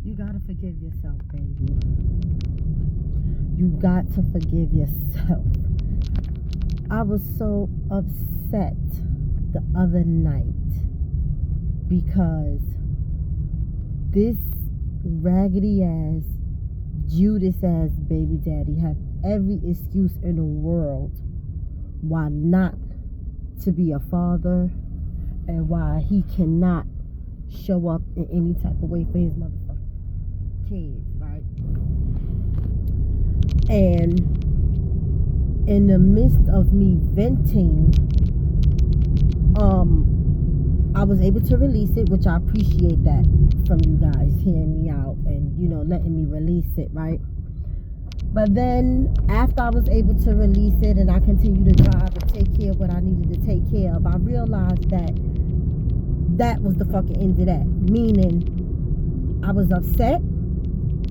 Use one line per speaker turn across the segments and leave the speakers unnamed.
You gotta forgive yourself, baby. You got to forgive yourself. I was so upset the other night because this raggedy ass, Judas ass baby daddy have every excuse in the world why not to be a father and why he cannot show up in any type of way for his motherfucking kids, right? And in the midst of me venting, I was able to release it, which I appreciate that from you guys hearing me out and, you know, letting me release it, right? But then after I was able to release it and I continued to drive and take care of what I needed to take care of, I realized that that was the fucking end of that. Meaning, I was upset,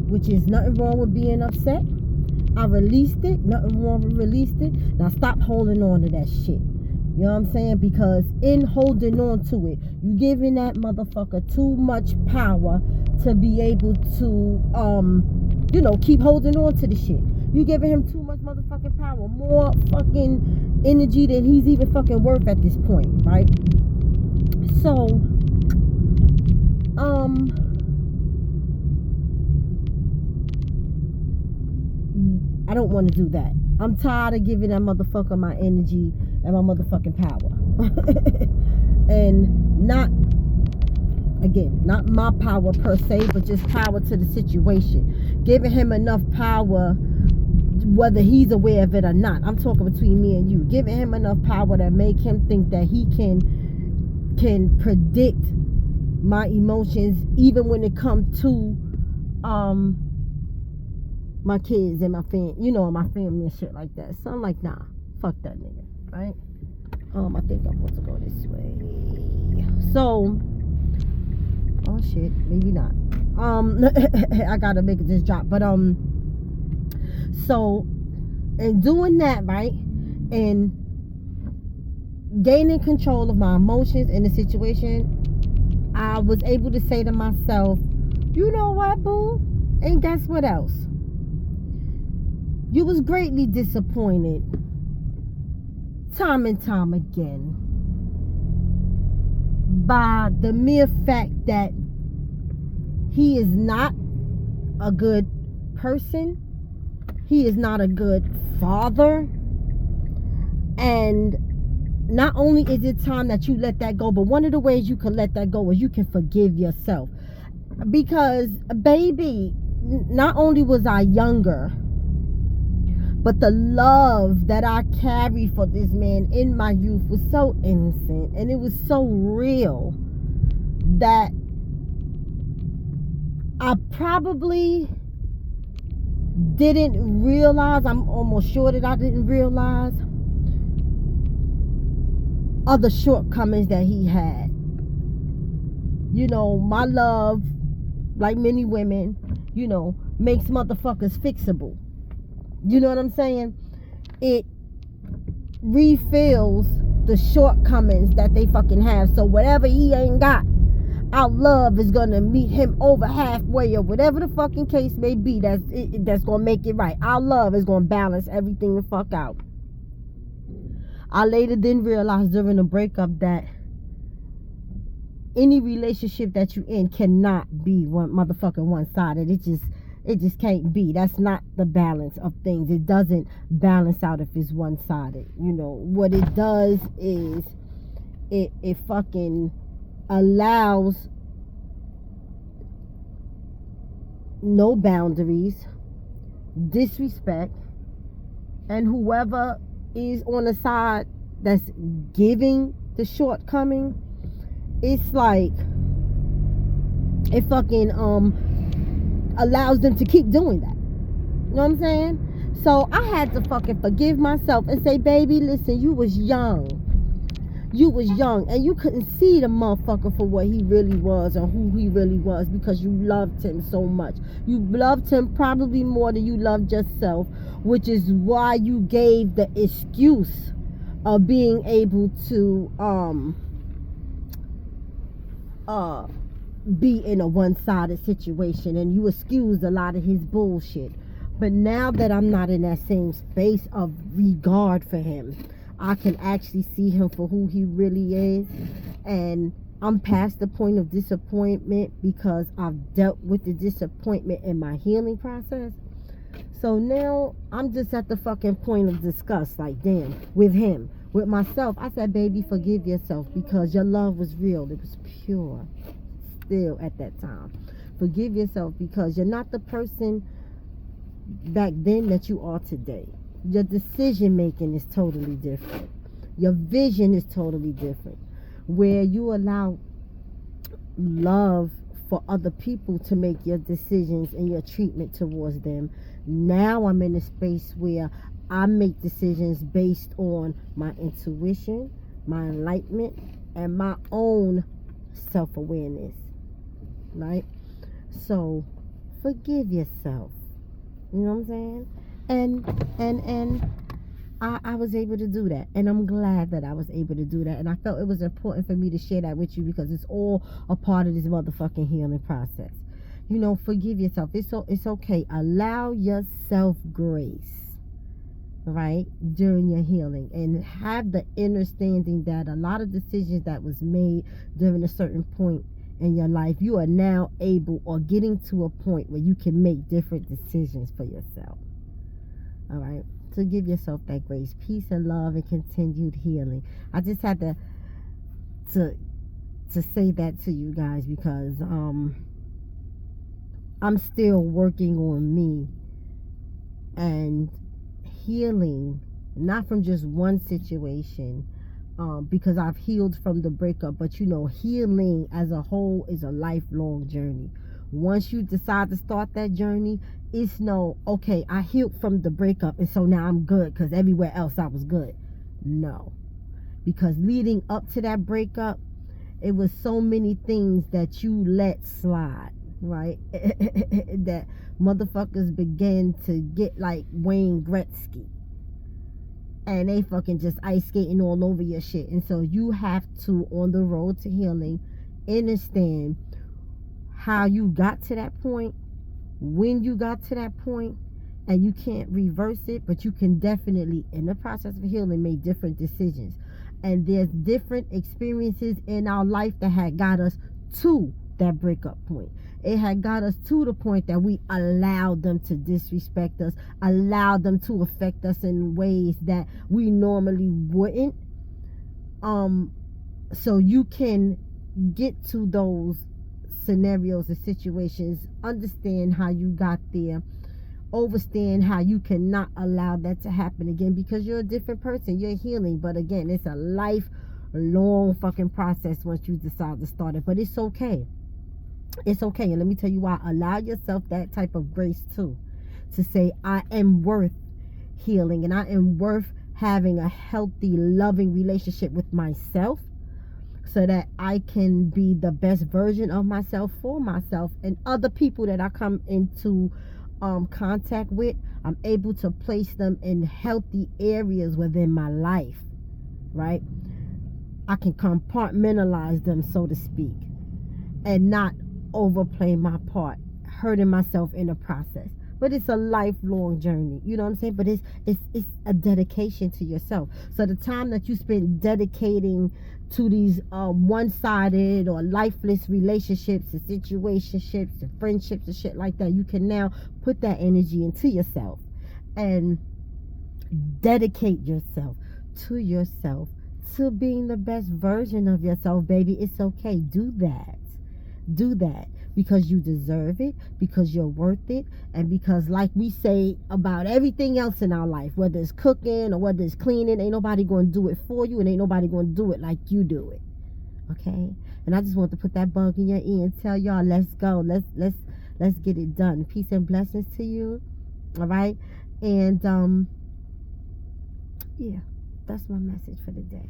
which is nothing wrong with being upset. I released it, nothing wrong with released it. Now stop holding on to that shit. You know what I'm saying? Because in holding on to it, you giving that motherfucker too much power to be able to, you know, keep holding on to the shit. You giving him too much motherfucking power, more fucking energy than he's even fucking worth at this point, right? So, I don't want to do that. I'm tired of giving that motherfucker my energy and my motherfucking power. And not my power per se, but just power to the situation. Giving him enough power, whether he's aware of it or not. I'm talking between me and you. Giving him enough power to make him think that he can predict my emotions, even when it comes to my kids and my family, you know, my family and shit like that. So I'm like, nah, fuck that nigga, right? I think I'm supposed to go this way. So, oh shit, maybe not. I gotta make this drop, but so in doing that, right, and gaining control of my emotions in the situation, I was able to say to myself, you know what, boo? And guess what else? You was greatly disappointed time and time again by the mere fact that he is not a good person. He is not a good father. And not only is it time that you let that go, but one of the ways you can let that go is you can forgive yourself. Because, baby, not only was I younger, but the love that I carried for this man in my youth was so innocent and it was so real that I probably didn't realize, I'm almost sure that I didn't realize other shortcomings that he had. You know, my love, like many women, you know, makes motherfuckers fixable. You know what I'm saying? It refills the shortcomings that they fucking have. So whatever he ain't got, our love is gonna meet him over halfway, or whatever the fucking case may be. That's gonna make it right. Our love is gonna balance everything the fuck out. I later then realized during the breakup that any relationship that you in cannot be one-sided. It just can't be. That's not the balance of things. It doesn't balance out if it's one-sided. You know, what it does is it fucking allows no boundaries, disrespect, and whoever is on the side that's giving the shortcoming, it's like it fucking allows them to keep doing that. You know what I'm saying? So I had to fucking forgive myself and say, baby, listen, you was young. You was young and you couldn't see the motherfucker for what he really was or who he really was, because you loved him so much. You loved him probably more than you loved yourself, which is why you gave the excuse of being able to be in a one-sided situation, and you excuse a lot of his bullshit. But now that I'm not in that same space of regard for him, I can actually see him for who he really is. And I'm past the point of disappointment because I've dealt with the disappointment in my healing process. So now I'm just at the fucking point of disgust, like, damn, with him, with myself. I said, baby, forgive yourself, because your love was real. It was pure still at that time. Forgive yourself, because you're not the person back then that you are today. Your decision making is totally different. Your vision is totally different. Where you allow love for other people to make your decisions and your treatment towards them. Now I'm in a space where I make decisions based on my intuition, my enlightenment, and my own self-awareness, right? So forgive yourself. You know what I'm saying? And I was able to do that, and I'm glad that I was able to do that, and I felt it was important for me to share that with you, because it's all a part of this motherfucking healing process. You know, forgive yourself. It's okay. Allow yourself grace, right, during your healing, and have the understanding that a lot of decisions that was made during a certain point in your life, you are now able or getting to a point where you can make different decisions for yourself. All right. So give yourself that grace, peace, and love, and continued healing. I just had to say that to you guys, because I'm still working on me and healing, not from just one situation, because I've healed from the breakup, but you know, healing as a whole is a lifelong journey. Once you decide to start that journey, it's no, okay, I healed from the breakup, and so now I'm good because everywhere else I was good. No. Because leading up to that breakup, it was so many things that you let slide, right? That motherfuckers began to get like Wayne Gretzky. And they fucking just ice skating all over your shit. And so you have to, on the road to healing, understand how you got to that point, when you got to that point, and you can't reverse it, but you can definitely, in the process of healing, make different decisions. And there's different experiences in our life that had got us to that breakup point. It had got us to the point that we allowed them to disrespect us, allowed them to affect us in ways that we normally wouldn't. So you can get to those scenarios and situations, understand how you got there, understand how you cannot allow that to happen again, because you're a different person, you're healing. But again, it's a lifelong fucking process once you decide to start it. But it's okay. It's okay. And let me tell you why. Allow yourself that type of grace too, to say, I am worth healing, and I am worth having a healthy, loving relationship with myself, so that I can be the best version of myself for myself, and other people that I come into contact with, I'm able to place them in healthy areas within my life, right? I can compartmentalize them, so to speak, and not overplay my part, hurting myself in the process. But it's a lifelong journey, you know what I'm saying? But it's a dedication to yourself. So the time that you spend dedicating to these one-sided or lifeless relationships and situationships and friendships and shit like that, you can now put that energy into yourself and dedicate yourself to being the best version of yourself, baby. It's okay. Do that, because you deserve it, because you're worth it, and because, like we say about everything else in our life, whether it's cooking or whether it's cleaning, ain't nobody going to do it for you, and ain't nobody going to do it like you do it. Okay? And I just want to put that bug in your ear and tell y'all, let's go. Let's get it done. Peace and blessings to you. All right? And yeah, that's my message for the day.